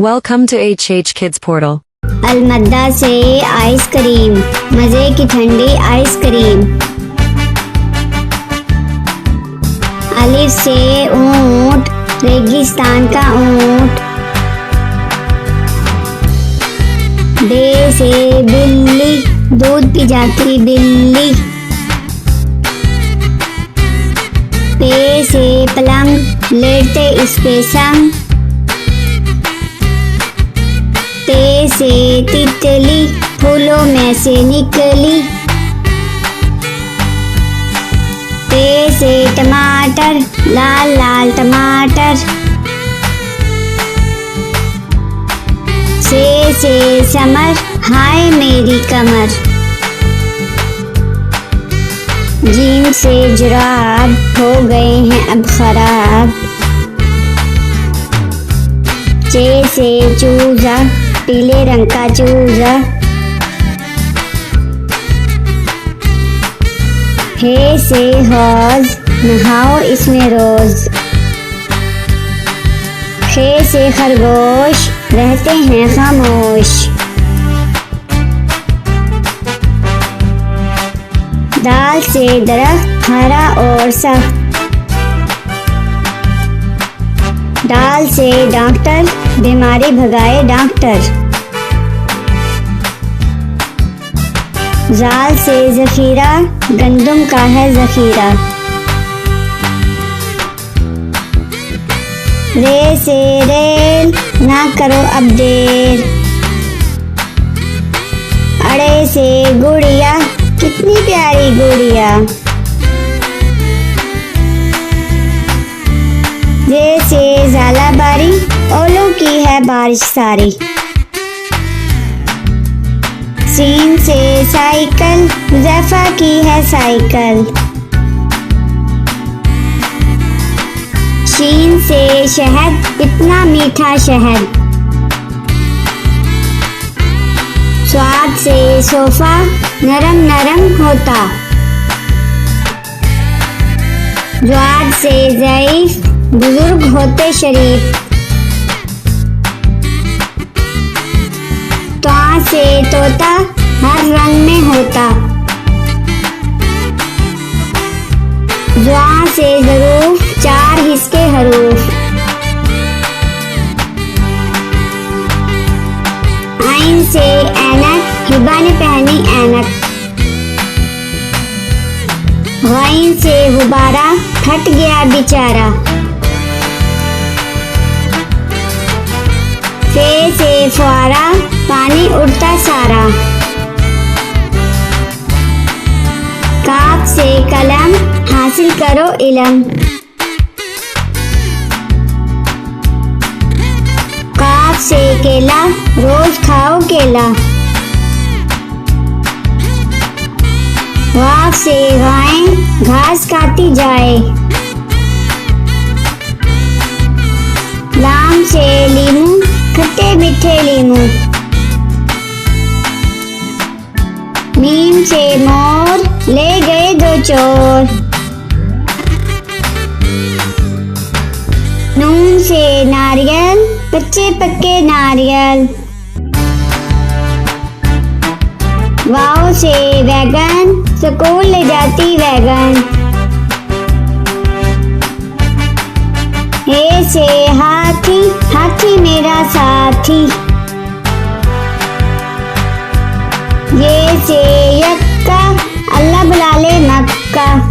Welcome to HH Kids Portal. अलमद्दा से ice cream, मजे की ठंडी आइसक्रीम। अलिफ से ऊंट, रेगिस्तान का ऊंट। बे से बिल्ली, दूध पी जाती बिल्ली। पे से पलंग, लेटते इस पे संग। ते से तितली, फूलों में से निकली। ते से टमाटर, लाल लाल टमाटर। से समर, हाय मेरी कमर। जीन से जुराब, हो गए हैं अब खराब। चे से चूजा, पीले रंग का चूजा। हे से हौज, नहाओ इसमें रोज। खे से खरगोश, रहते हैं खामोश। दाल से दरख्त, हरा और सख्त। दाल से डॉक्टर, बीमारी भगाए डॉक्टर। जाल से जखीरा, गंदुम का है जखीरा। रे से रेल, ना करो अब देर। अड़े से गुड़िया, कितनी प्यारी गुड़िया। जैसे झालाबारी, ओलों की है बारिश सारी। सीन से साइकिल, हुज़ैफा की है साइकिल। शीन से शहद, इतना मीठा शहद। स्वाद से सोफा, नरम नरम होता। ज्वाद से ज़ईफ, बुजुर्ग होते शरीफ। त्वा से तोता, हर रंग में होता। ज्वा से ज़रूफ, चार हिस्से हरूफ। आइन से ऐनक, हिबा ने पहनी ऐनक। गाइन से गुब्बारा, फट गया बेचारा। फे से फुआरा, पानी उड़ता सारा। काफ से कलम, हासिल करो इलम। काफ से केला, रोज खाओ केला। वाफ से गाय, घास खाती जाए। लाम से लीमू, खट्टे मीठे लीमू। मीम से मोर, ले गए दो चोर। नून से नारियल, कच्चे पक्के नारियल। वाव से वैगन, स्कूल ले जाती वैगन। हे से हाथी, हाथी मेरा साथी। ये से यक्का, अल्लाह बुला ले मक्का।